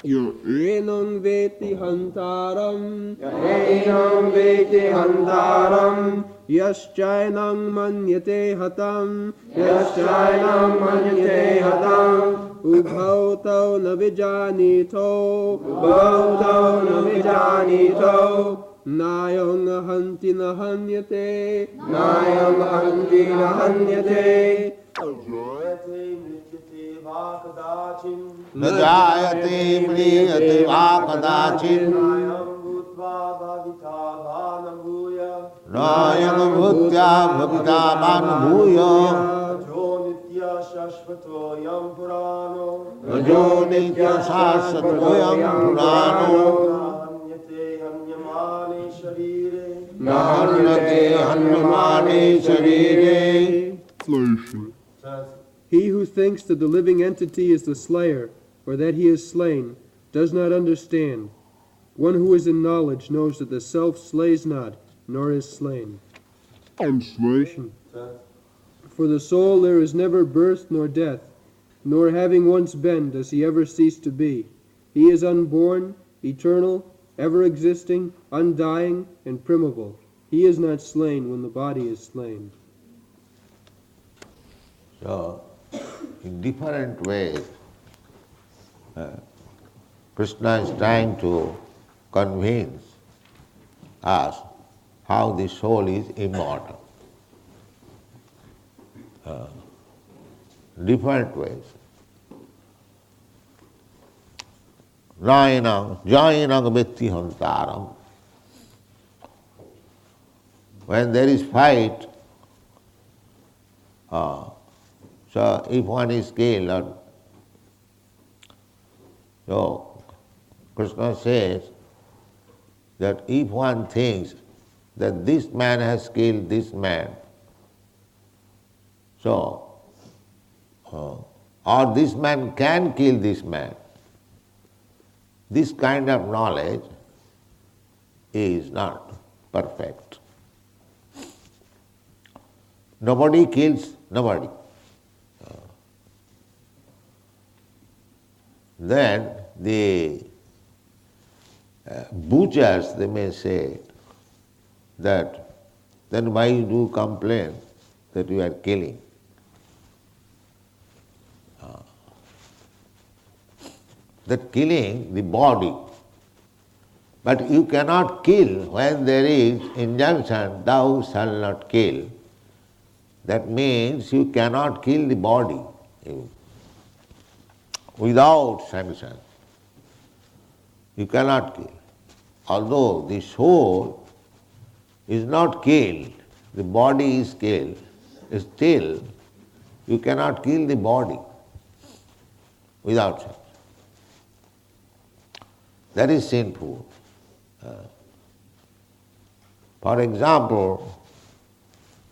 Enam veti hantaram, Yainam veti hantaram, yaschainam manyate hatam, yaschainam manyate hatam, ubhautau na vijanito, ubhautau na vijanito, nayang hanti na hanyate, nayam hanti na hanyate. न जायते म्रियते वा कदाचित् नायं भूत्या भविता मानुभूय अजो नित्य शाश्वतोऽयं पुराणो न हन्यते हन्यमाने शरीरे. He who thinks that the living entity is the slayer, or that he is slain, does not understand. One who is in knowledge knows that the self slays not, nor is slain. Translation. For the soul there is never birth nor death, nor having once been does he ever cease to be. He is unborn, eternal, ever existing, undying, and primeval. He is not slain when the body is slain. So, in different ways, Krishna is trying to convince us how the soul is immortal. Different ways. Jainang vetti hantaram. When there is fight, so if one is killed, so Krishna says that if one thinks that this man has killed this man, so or this man can kill this man, this kind of knowledge is not perfect. Nobody kills nobody. Then the butchers, they may say that, then why you do complain that you are killing? That killing the body, but you cannot kill when there is injunction, thou shalt not kill. That means you cannot kill the body without sanction. You cannot kill. Although the soul is not killed, the body is killed, still you cannot kill the body without sanction. That is sinful. For example,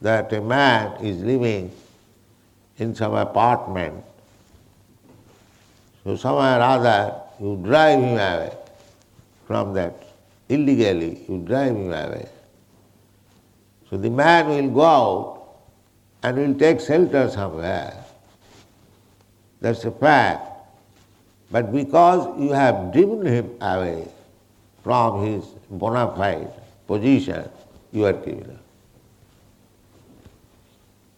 that a man is living in some apartment, so somehow or other you drive him away from that, illegally you drive him away. So the man will go out and will take shelter somewhere. That's a fact. But because you have driven him away from his bona fide position, you are criminal.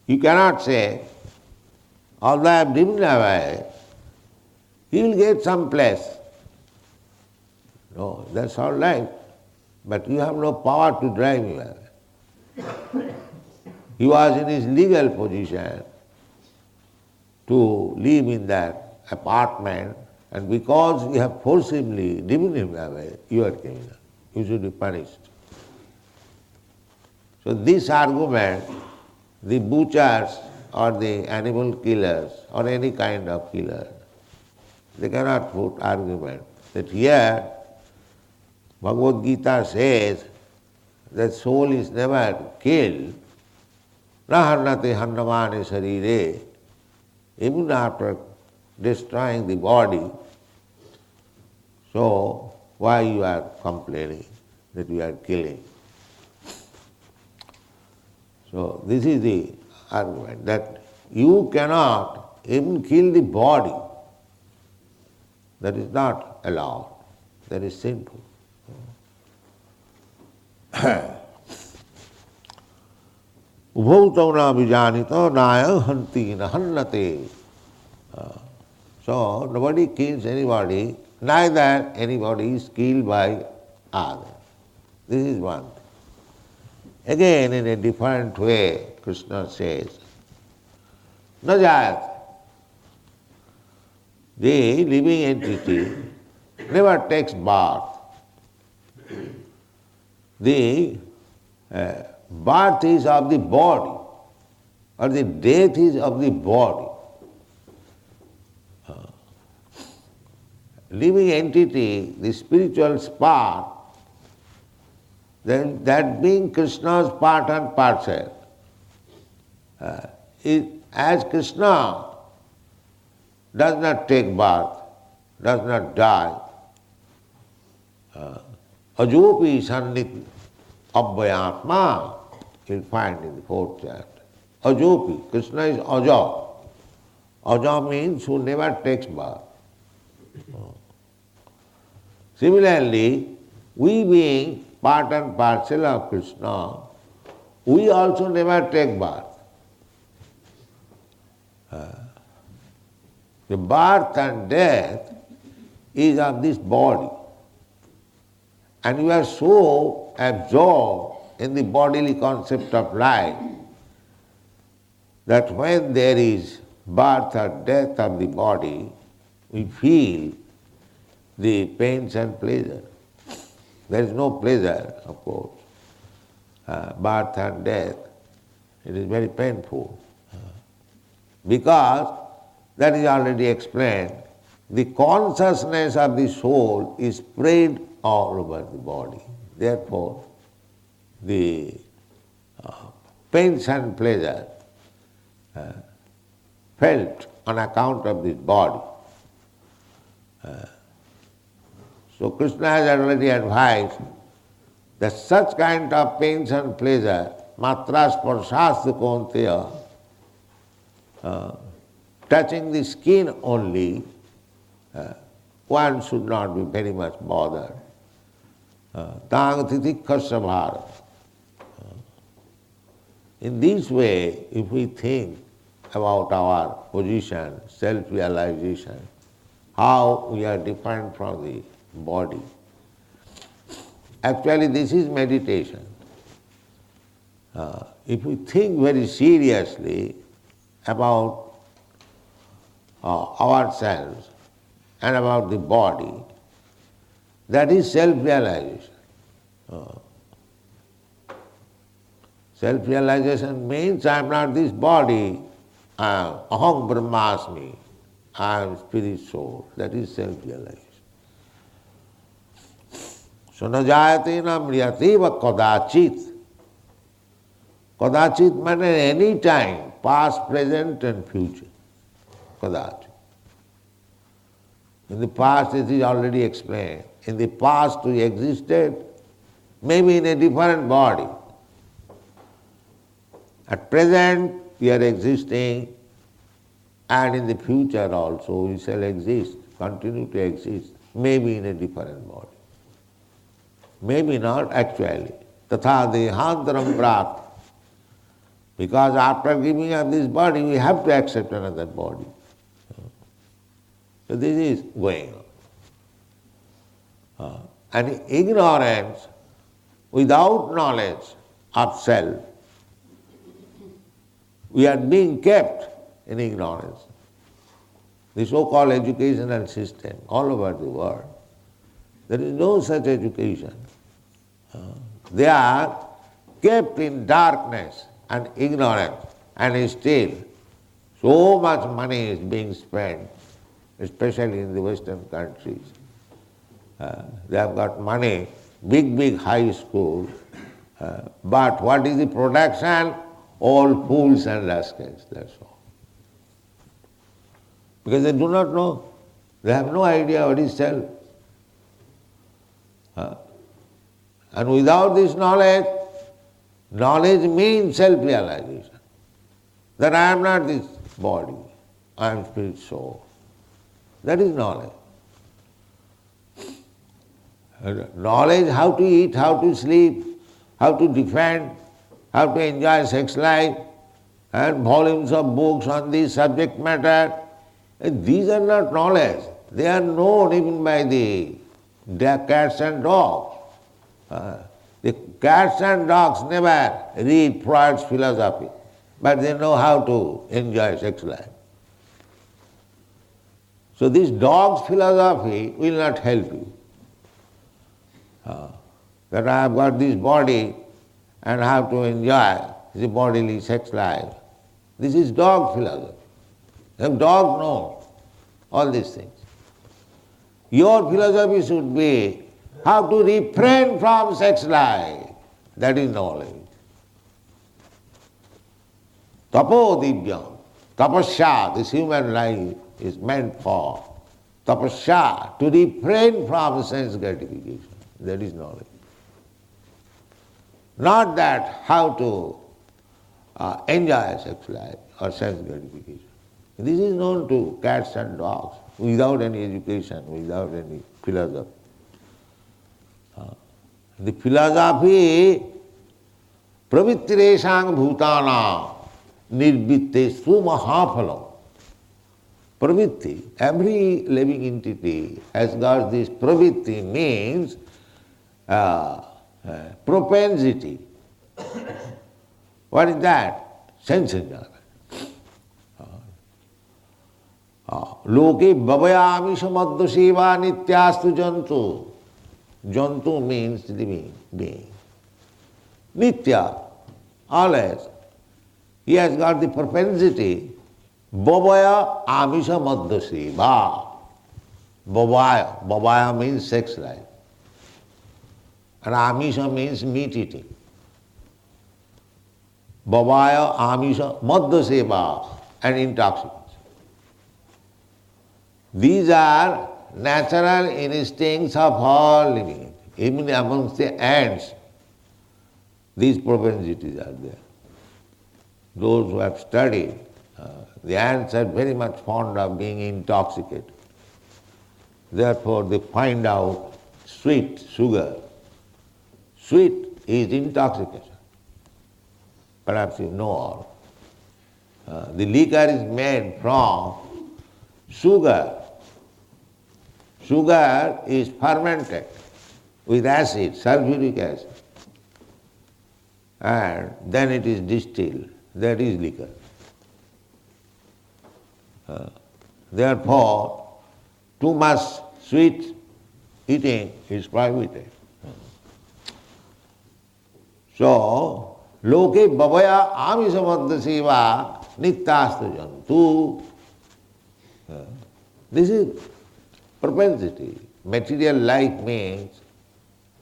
You cannot say, although I have driven him away, he will get some place. No, that's all right. But you have no power to drive him away. He was in his legal position to live in that apartment, and because you have forcibly driven him away, you are criminal. You should be punished. So this argument, the butchers or the animal killers or any kind of killer, they cannot put argument that here Bhagavad Gita says that soul is never killed, na harnate hannamane sarire, even after destroying the body. So why you are complaining that you are killing? So this is the argument, that you cannot even kill the body. That is not allowed. That is sinful. Ubhautau na vijanito naya hanti na hannate. So nobody kills anybody, neither anybody is killed by others. This is one thing. Again, in a different way, Krishna says, na jayat. The living entity never takes birth. The birth is of the body, or the death is of the body. Living entity, the spiritual spark, then that being Krishna's part and parcel, as Krishna does not take birth, does not die, ajopi sannit abhyatma, you'll find in the fourth chapter. Ajopi, Krishna is aja. Aja means who never takes birth. Similarly, we being part and parcel of Krishna, we also never take birth. The birth and death is of this body. And we are so absorbed in the bodily concept of life that when there is birth or death of the body, we feel the pains and pleasure. There is no pleasure, of course. Birth and death, it is very painful. Because, that is already explained, the consciousness of the soul is spread all over the body. Therefore, the pains and pleasure felt on account of this body. So Krishna has already advised that such kind of pains and pleasure, matras parshastha konteya, touching the skin only, one should not be very much bothered. Tang titikkhasya bharata. In this way, if we think about our position, self-realization, how we are different from the body. Actually, this is meditation. If we think very seriously about ourselves and about the body, that is self-realization. Self-realization means I am not this body, aham brahmasmi, I am spirit soul. That is self-realization. So na jayate na mriyate va kadachit. Kadachit means any time, past, present and future. Kadachit. In the past it is already explained. In the past we existed, maybe in a different body. At present we are existing, and in the future also we shall exist, continue to exist, maybe in a different body. Maybe not actually. Tatha dehantaram prapti. Because after giving up this body, we have to accept another body. So this is going on. And ignorance, without knowledge of self, we are being kept in ignorance. The so-called educational system all over the world, there is no such education. They are kept in darkness and ignorance, and still so much money is being spent, especially in the Western countries. They have got money, big high schools, but what is the production? All fools and rascals, that's all. Because they do not know. They have no idea what is self. And without this knowledge, knowledge means self-realization. That I am not this body, I am spirit soul. That is knowledge. Knowledge how to eat, how to sleep, how to defend, how to enjoy sex life, and volumes of books on this subject matter. These are not knowledge. They are known even by the cats and dogs. The cats and dogs never read Freud's philosophy, but they know how to enjoy sex life. So this dog's philosophy will not help you. That I have got this body and I have to enjoy the bodily sex life. This is dog philosophy. The dog knows all these things. Your philosophy should be how to refrain from sex life. That is knowledge. Tapo divyam. Tapasya, this human life is meant for tapasya, to refrain from sense gratification. That is knowledge. Not that how to enjoy sex life or sense gratification. This is known to cats and dogs without any education, without any philosophy. The philosophy, pravittireshang bhutana nirvitte sumahaphalam. Pravitti, every living entity has got this pravitti, means propensity. What is that? Sense enjoyment. Loke bhavayami samadha seva nityastu jantu. Jantu means living being. Nitya, always. He has got the propensity. Bhavaya amisha madhya seva. Bhavaya. Bhavaya means sex life. And amisha means meat eating. Bhavaya amisha madhya seva and intoxicants. These are natural instincts of all living. Even amongst the ants, these propensities are there. Those who have studied, the ants are very much fond of being intoxicated. Therefore they find out sweet, sugar. Sweet is intoxication. Perhaps you know all. The liquor is made from sugar. Sugar is fermented with acid, sulfuric acid, and then it is distilled. That is liquor. Therefore, too much sweet eating is prohibited. So, loke bhavaya amisa madhya seva nityastu jantu. This is propensity. Material life means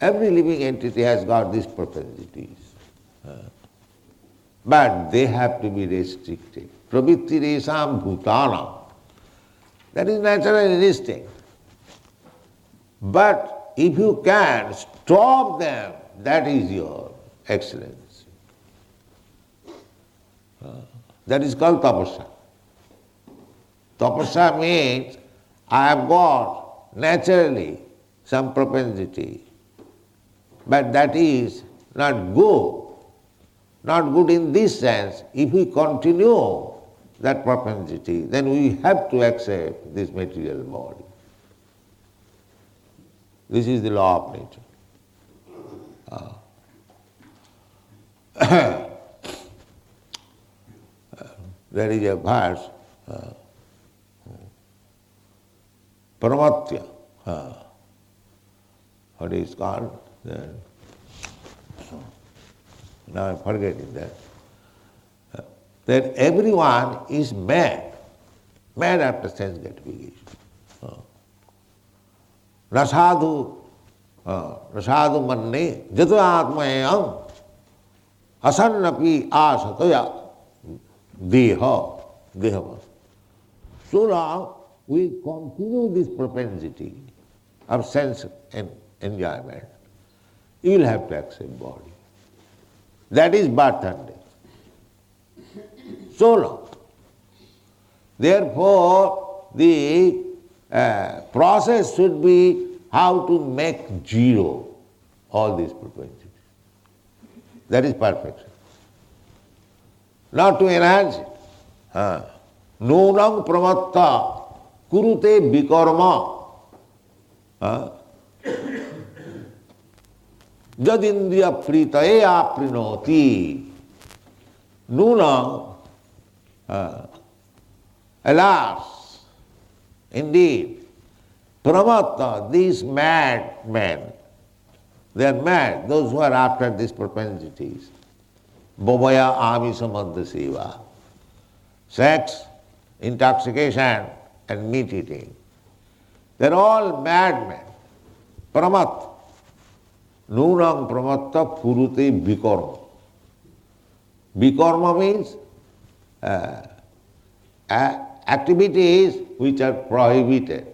every living entity has got these propensities. But they have to be restricted. Pravittiresham bhutana. That is natural instinct. But if you can stop them, that is your excellence. That is called tapasya. Tapasya means I have got naturally some propensity, but that is not good. Not good in this sense. If we continue that propensity, then we have to accept this material body. This is the law of nature. There is a verse, Paramatya, what is called? Now I'm forgetting that. That everyone is mad after sense gratification. Rasadu manne jato atmayam asannapi asataya deha. So long we continue this propensity of sense and enjoyment, you will have to accept body. That is birth and death. So long. Therefore, the process should be how to make zero all these propensities. That is perfection. Not to enhance it. Nunam pramatta kurute vikarma. Jadindriya pritaye aprinoti. Nunam, alas, indeed, pramatta, these mad men, they are mad, those who are after these propensities. Bhavaya amisamadha seva. Sex, intoxication, and meat eating. They are all madmen. Pramat. Nunam pramatta kurute vikarma. Vikarma means activities which are prohibited.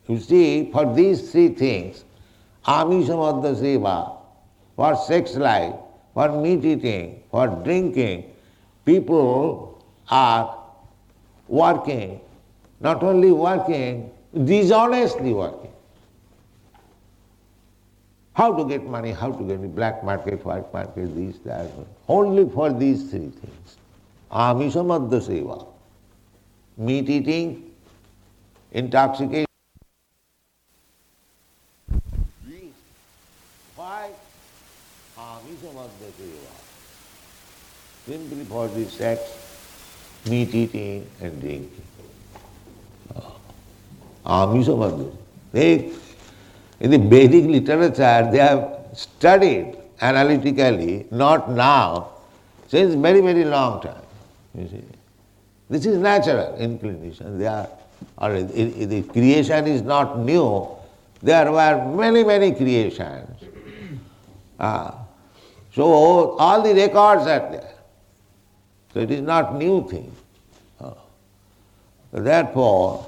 You see, for these three things, amisamadha seva, for sex life, for meat eating, for drinking, people are working, not only working, dishonestly working. How to get money, how to get black market, white market, this, that, only for these three things. Amisamadha seva, meat eating, intoxication. Why? Amisamadha seva. Simply for the sex, meat eating and drinking. Amisamadha. In the Vedic literature, they have studied analytically, not now, since very, very long time. You see, this is natural inclination. They are already, the creation is not new. There were many, many creations. So all the records are there. So it is not new thing. Therefore,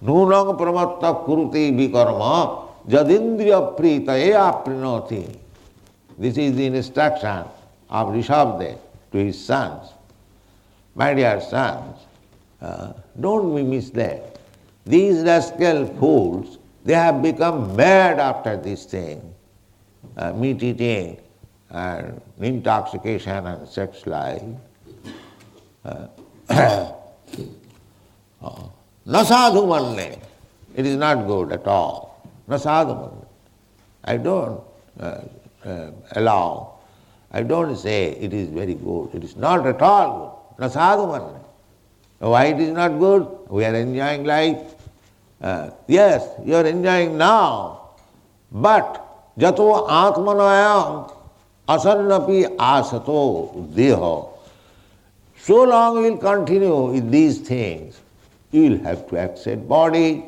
nunang pramatta kuruti vikarma jadindriya pritaye aprinoti. This is the instruction of Rishabdev to his sons. My dear sons, don't be misled. These rascal fools, they have become mad after this thing, meat eating and intoxication and sex life. Nasadhu manne. It is not good at all. Nasadhu manne. I don't allow. I don't say it is very good. It is not at all good. Nasadhu manne. Why it is not good? We are enjoying life. Yes, you are enjoying now. But jato atmanayam asannapi asato deho. So long you will continue with these things. You will have to accept body,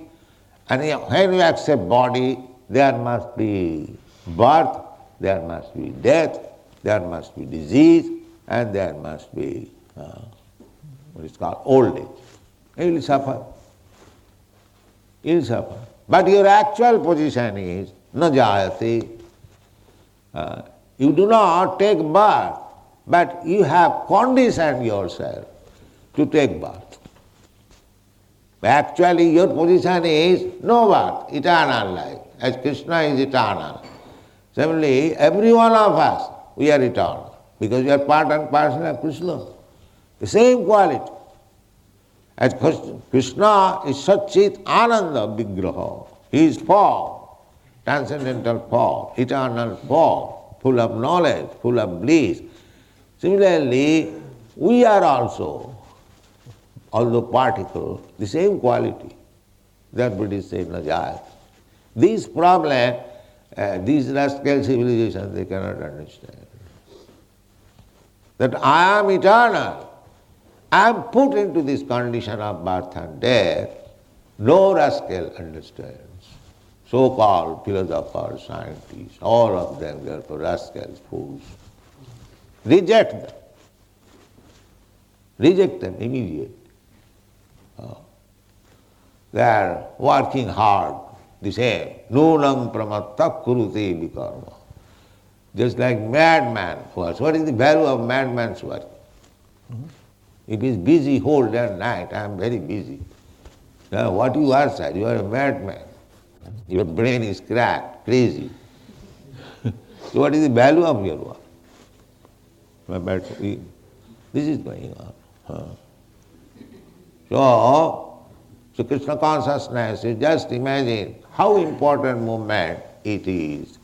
and when you accept body, there must be birth, there must be death, there must be disease, and there must be what is called old age. You will suffer. You will suffer. But your actual position is na jayate. You do not take birth, but you have conditioned yourself to take birth. Actually, your position is no birth, eternal life, as Krishna is eternal. Similarly, every one of us, we are eternal, because we are part and parcel of Krishna. The same quality. As Krishna is Satchit Ananda Vigraha. He is form, transcendental form, eternal form, full of knowledge, full of bliss. Similarly, we are also, although particle, the same quality. That Buddhist said, Najayat. These problems, these rascal civilizations, they cannot understand. That I am eternal. I am put into this condition of birth and death. No rascal understands. So-called philosophers, scientists, all of them, they are rascals, fools. Reject them. Reject them immediately. They are working hard, the same. Nunam pramatta kurute vikarma. Just like madman works. What is the value of madman's work? If he is busy whole day and night, I am very busy. What you are, sir? You are a madman. Your brain is cracked, crazy. So what is the value of your work? This is going on. So Krishna consciousness, you just imagine how important movement it is.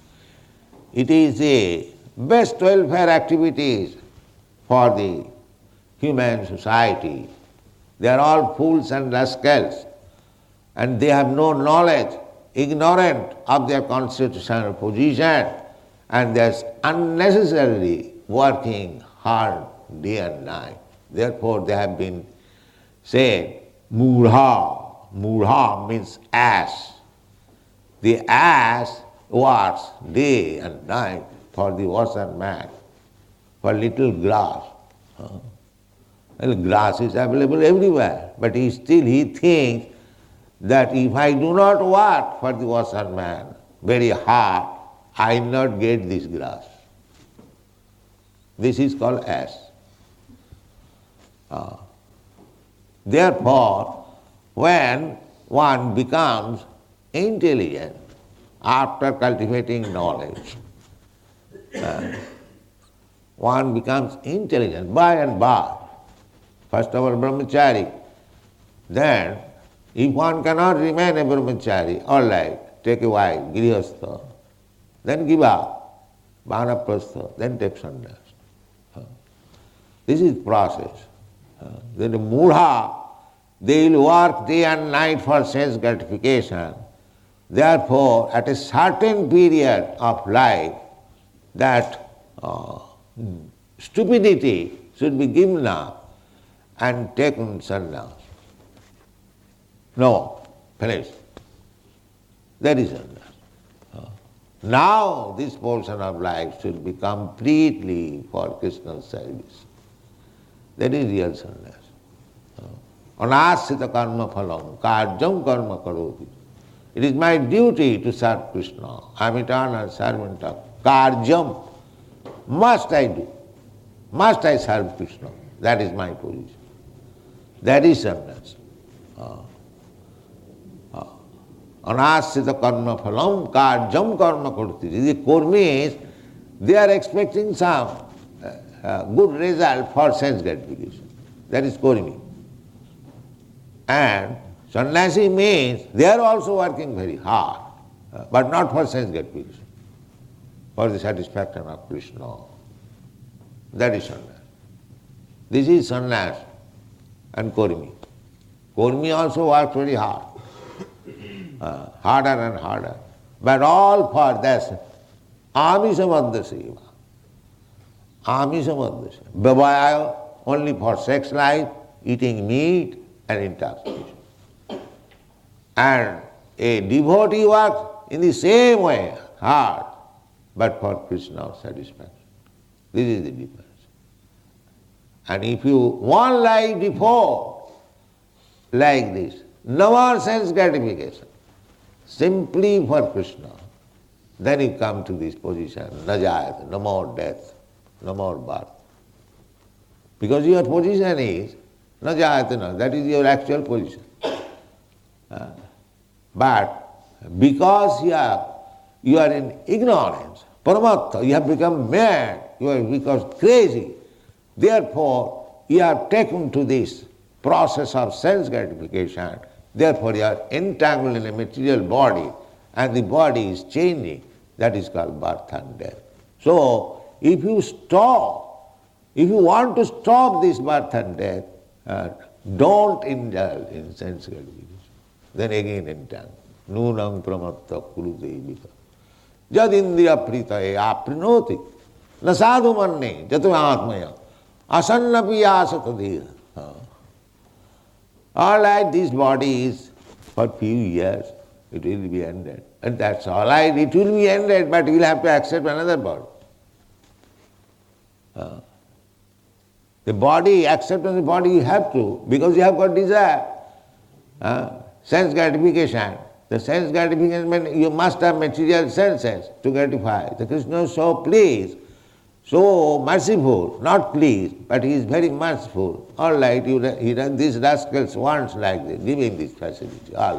It is the best welfare activities for the human society. They are all fools and rascals, and they have no knowledge, ignorant of their constitutional position, and they are unnecessarily working hard day and night. Therefore they have been said, Murha. Murha means ass. The ass works day and night for the working man, for little grass. Well, grass is available everywhere, but he thinks that if I do not work for the working man very hard, I will not get this grass. This is called ass. Therefore, when one becomes intelligent after cultivating knowledge, one becomes intelligent by and by. First of all, brahmachari. Then, if one cannot remain a brahmachari, all right, take a wife, grihastha, then give up, vanaprastha, then take sannyas. This is process. Then the mudha, they will work day and night for sense gratification. Therefore, at a certain period of life, that stupidity should be given up and taken sannyas. No, finish. That is sannyas. Now this portion of life should be completely for Krishna's service. That is real sannyas. Anasita karma phalam, karjam karma karoti. It is my duty to serve Krishna. I am eternal servant of karjam. Must I do. Must I serve Krishna. That is my position. That is sannyas. Anasita karma phalam, karjam karma karoti. The kurmis, they are expecting some good result for sense gratification. That is kurmi. And sannyasi means they are also working very hard, but not for sense gratification, for the satisfaction of Krishna. That is sannyas. This is sannyas and kurmi. Kurmi also works very hard, harder and harder, but all for this amishabadha seva. Amishabadha seva. Vivaya only for sex life, eating meat and intoxication. And a devotee works in the same way, hard, but for Krishna's satisfaction. This is the difference. And if you one life before, like this, no more sense gratification, simply for Krishna, then you come to this position, najayat, no more death, no more birth. Because your position is najayatana, that is your actual position. But because you are in ignorance, paramattha, you have become mad, you have become crazy, therefore you are taken to this process of sense gratification, therefore you are entangled in a material body and the body is changing, that is called birth and death. So if you want to stop this birth and death, don't indulge in sense gratification. Then again entangle. Nunam pramatta kurudevika. Jad indriya pritaye aprinoti. Nasadu manne jatu atmaya. Asannapi asatadhiya. All right, this body is for few years, it will be ended. And that's all right, it will be ended, but you will have to accept another body. The body, acceptance of the body you have to, because you have got desire. Sense gratification. The sense gratification means you must have material senses to gratify. The Krishna is so pleased, so merciful, not pleased, but he is very merciful. All right, this rascal wants like this, give him this facility, all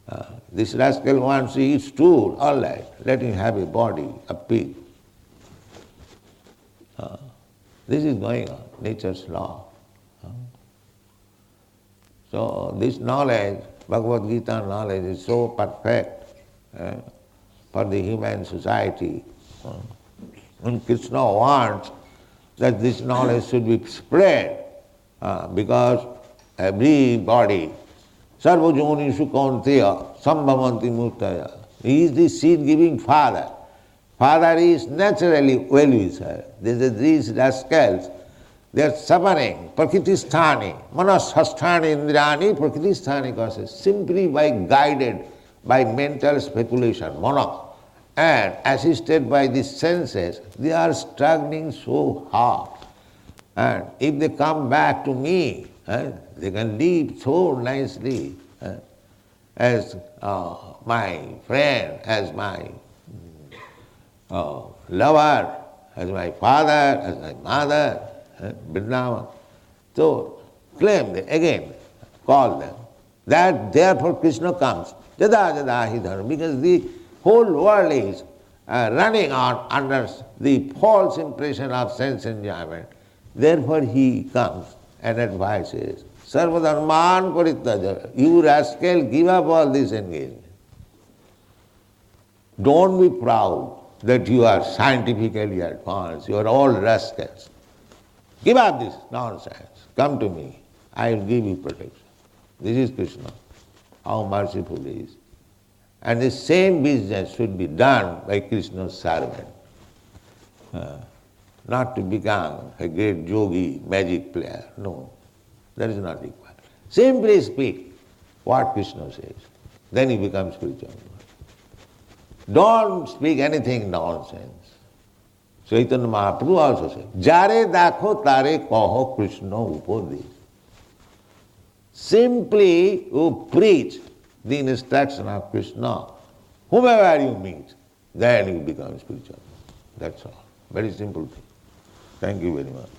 right. This rascal wants to eat stool, all right, let him have a body, a pig. This is going on, nature's law. So this knowledge, Bhagavad Gita knowledge is so perfect for the human society. And Krishna wants that this knowledge should be spread because everybody, sarva jonishu kaunteya sambhavanti murtaya. He is the seed-giving father. Father is naturally well-wisher. These rascals, they are suffering, prakritisthani, manashasthani indrani, prakritisthani causes, simply by guided by mental speculation, mana, and assisted by the senses, they are struggling so hard. And if they come back to me, they can live so nicely as my friend, as my lover, as my father, as my mother, Vrindavan. So claim them, again, call them. That therefore Krishna comes, jada jada hi dharma, because the whole world is running on under the false impression of sense enjoyment. Therefore he comes and advises, sarva dharman parityaja, you rascal, give up all this engagement. Don't be proud that you are scientifically advanced, you are all rascals. Give up this nonsense, come to me, I will give you protection. This is Krishna, how merciful he is. And the same business should be done by Krishna's servant. Not to become a great yogi, magic player, no, that is not required. Simply speak what Krishna says, then you become spiritual. Don't speak anything nonsense. Chaitanya Mahaprabhu also said, Jare dakho tare kaho Krishna upodesh. Simply you preach the instruction of Krishna, whomever you meet, then you become spiritual. That's all. Very simple thing. Thank you very much.